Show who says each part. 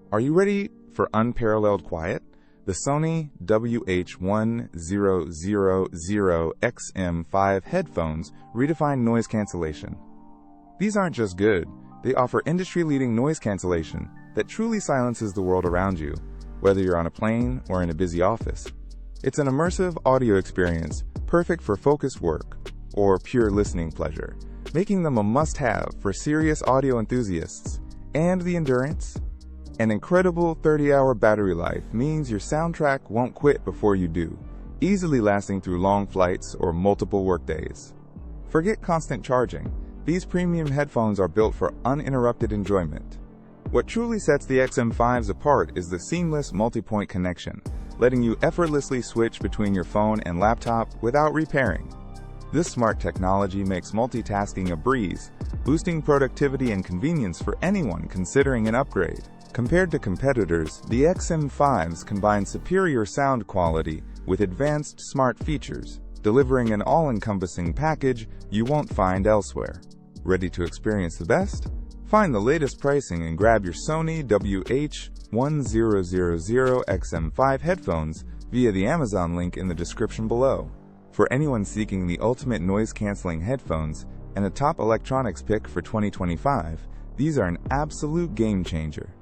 Speaker 1: Are you ready for unparalleled quiet? The Sony WH-1000XM5 headphones redefine noise cancellation. These aren't just good, they offer industry-leading noise cancellation that truly silences the world around you, whether you're on a plane or in a busy office. It's an immersive audio experience perfect for focused work or pure listening pleasure, making them a must-have for serious audio enthusiasts. And the endurance? An incredible 30-hour battery life means your soundtrack won't quit before you do, easily lasting through long flights or multiple workdays. Forget constant charging. These premium headphones are built for uninterrupted enjoyment. What truly sets the XM5s apart is the seamless multipoint connection, letting you effortlessly switch between your phone and laptop without repairing. This smart technology makes multitasking a breeze, boosting productivity and convenience for anyone considering an upgrade. Compared to competitors, the XM5s combine superior sound quality with advanced smart features, delivering an all-encompassing package you won't find elsewhere. Ready to experience the best? Find the latest pricing and grab your Sony WH-1000XM5 headphones via the Amazon link in the description below. For anyone seeking the ultimate noise-canceling headphones and a top electronics pick for 2025, these are an absolute game-changer.